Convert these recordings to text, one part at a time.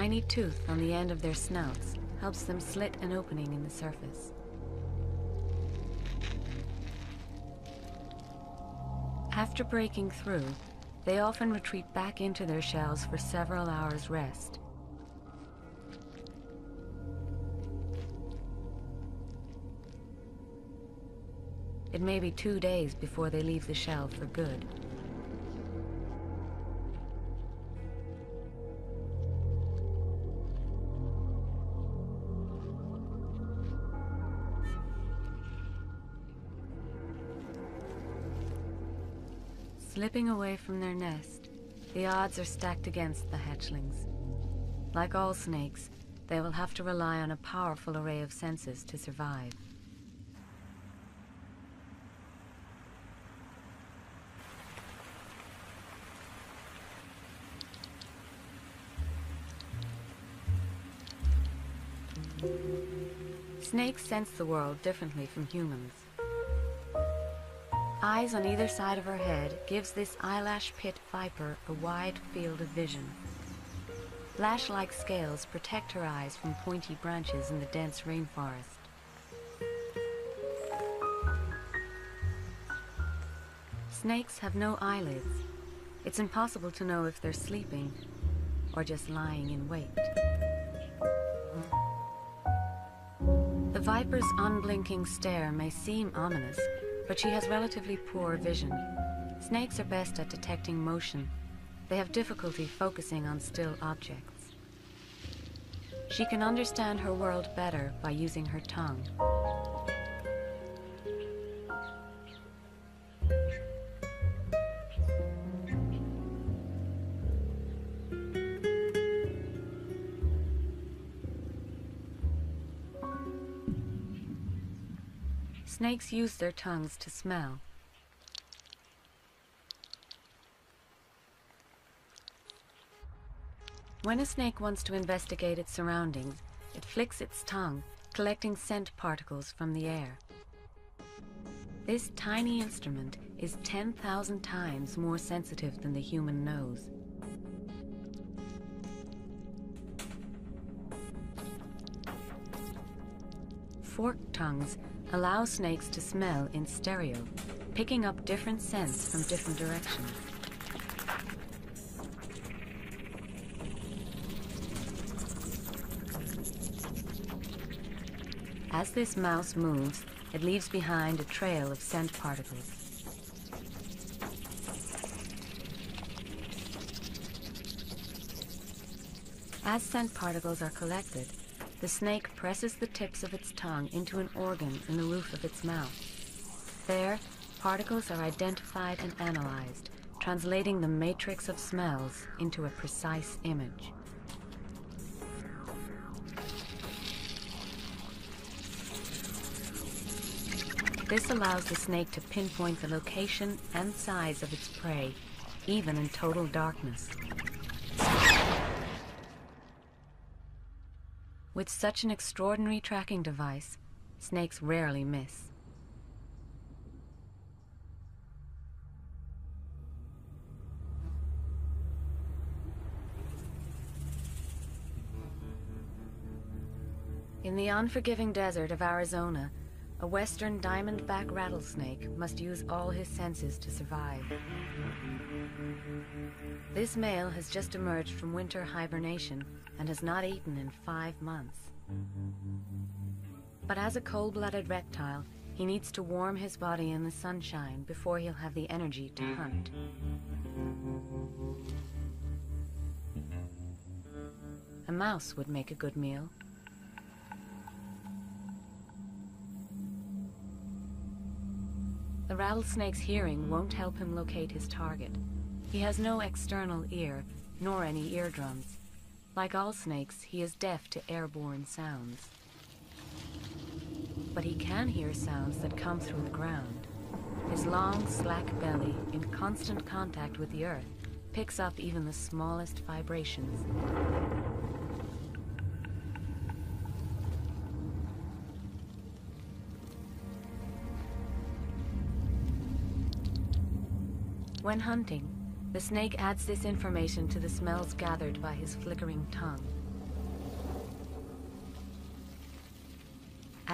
tiny tooth on the end of their snouts helps them slit an opening in the surface. After breaking through, they often retreat back into their shells for several hours' rest. It may be 2 days before they leave the shell for good. Slipping away from their nest, the odds are stacked against the hatchlings. Like all snakes, they will have to rely on a powerful array of senses to survive. Snakes sense the world differently from humans. Eyes on either side of her head gives this eyelash pit viper a wide field of vision. Lash-like scales protect her eyes from pointy branches in the dense rainforest. Snakes have no eyelids. It's impossible to know if they're sleeping or just lying in wait. The viper's unblinking stare may seem ominous, but she has relatively poor vision. Snakes are best at detecting motion. They have difficulty focusing on still objects. She can understand her world better by using her tongue. Snakes use their tongues to smell. When a snake wants to investigate its surroundings, it flicks its tongue, collecting scent particles from the air. This tiny instrument is 10,000 times more sensitive than the human nose. Forked tongues allow snakes to smell in stereo, picking up different scents from different directions. As this mouse moves, it leaves behind a trail of scent particles. As scent particles are collected, the snake presses the tips of its tongue into an organ in the roof of its mouth. There, particles are identified and analyzed, translating the matrix of smells into a precise image. This allows the snake to pinpoint the location and size of its prey, even in total darkness. With such an extraordinary tracking device, snakes rarely miss. In the unforgiving desert of Arizona, a western diamondback rattlesnake must use all his senses to survive. This male has just emerged from winter hibernation and has not eaten in 5 months. But as a cold-blooded reptile, he needs to warm his body in the sunshine before he'll have the energy to hunt. A mouse would make a good meal. The rattlesnake's hearing won't help him locate his target. He has no external ear, nor any eardrums. Like all snakes, he is deaf to airborne sounds. But he can hear sounds that come through the ground. His long, slack belly, in constant contact with the earth, picks up even the smallest vibrations. When hunting, the snake adds this information to the smells gathered by his flickering tongue.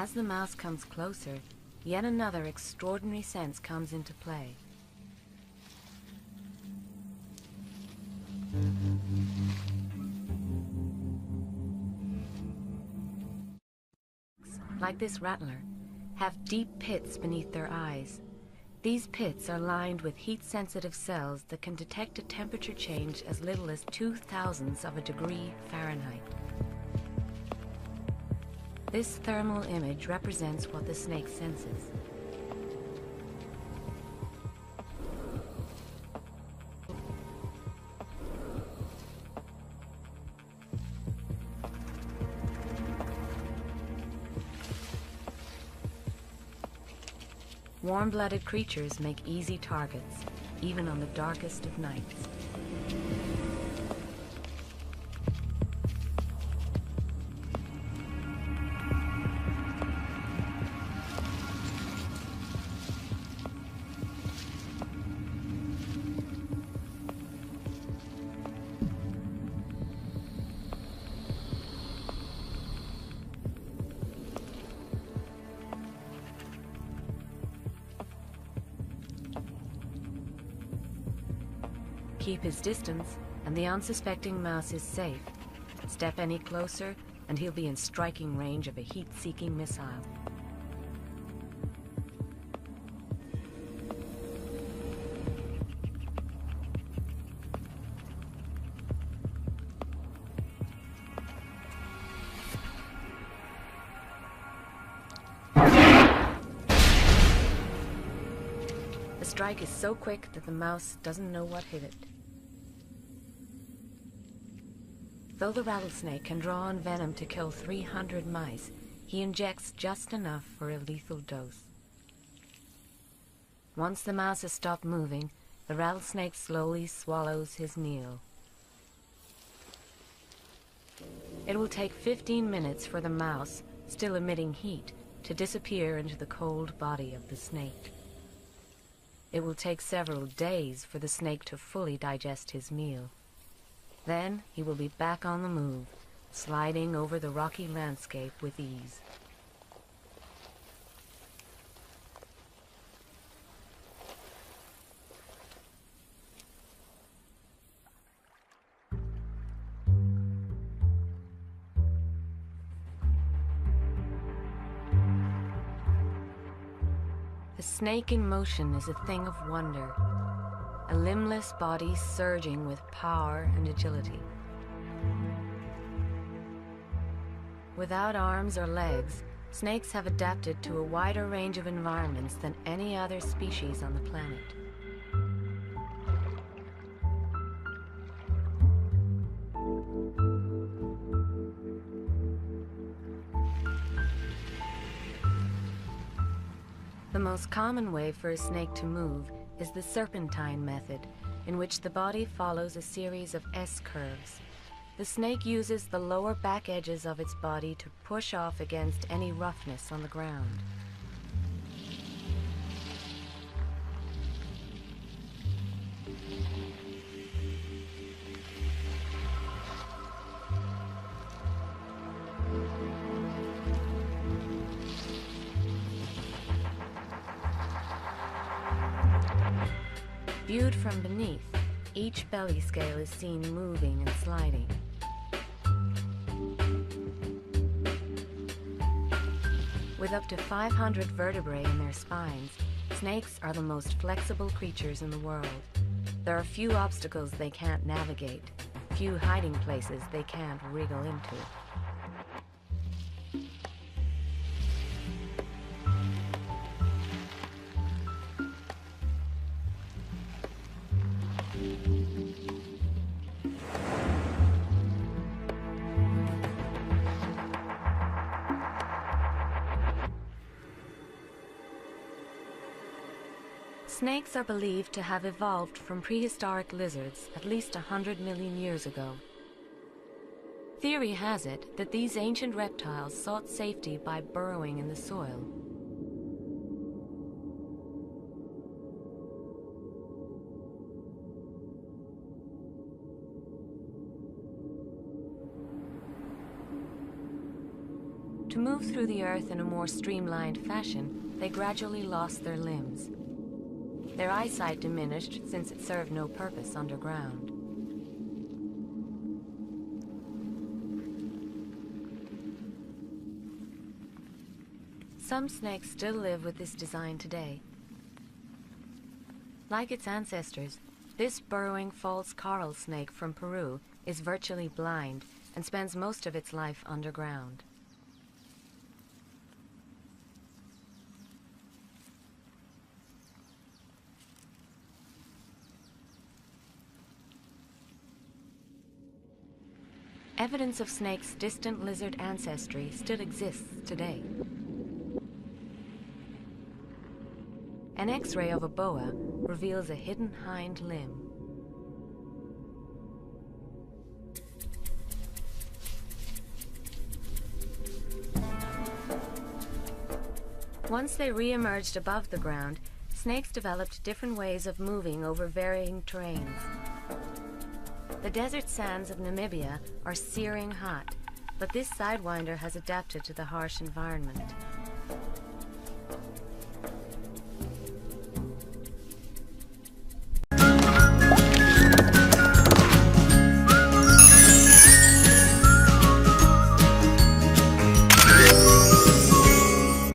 As the mouse comes closer, yet another extraordinary sense comes into play. Like this rattler, have deep pits beneath their eyes. These pits are lined with heat-sensitive cells that can detect a temperature change as little as 0.002 of a degree Fahrenheit. This thermal image represents what the snake senses. Warm-blooded creatures make easy targets, even on the darkest of nights. Keep his distance, and the unsuspecting mouse is safe. Step any closer, and he'll be in striking range of a heat-seeking missile. The strike is so quick that the mouse doesn't know what hit it. Though the rattlesnake can draw on venom to kill 300 mice, he injects just enough for a lethal dose. Once the mouse has stopped moving, the rattlesnake slowly swallows his meal. It will take 15 minutes for the mouse, still emitting heat, to disappear into the cold body of the snake. It will take several days for the snake to fully digest his meal. Then he will be back on the move, sliding over the rocky landscape with ease. The snake in motion is a thing of wonder. A limbless body surging with power and agility. Without arms or legs, snakes have adapted to a wider range of environments than any other species on the planet. The most common way for a snake to move is the serpentine method, in which the body follows a series of S-curves. The snake uses the lower back edges of its body to push off against any roughness on the ground. Viewed from beneath, each belly scale is seen moving and sliding. With up to 500 vertebrae in their spines, snakes are the most flexible creatures in the world. There are few obstacles they can't navigate, few hiding places they can't wriggle into. Snakes are believed to have evolved from prehistoric lizards at least 100 million years ago. Theory has it that these ancient reptiles sought safety by burrowing in the soil. To move through the earth in a more streamlined fashion, they gradually lost their limbs. Their eyesight diminished since it served no purpose underground. Some snakes still live with this design today. Like its ancestors, this burrowing false coral snake from Peru is virtually blind and spends most of its life underground. Evidence of snakes' distant lizard ancestry still exists today. An X-ray of a boa reveals a hidden hind limb. Once they re-emerged above the ground, snakes developed different ways of moving over varying terrains. The desert sands of Namibia are searing hot, but this sidewinder has adapted to the harsh environment.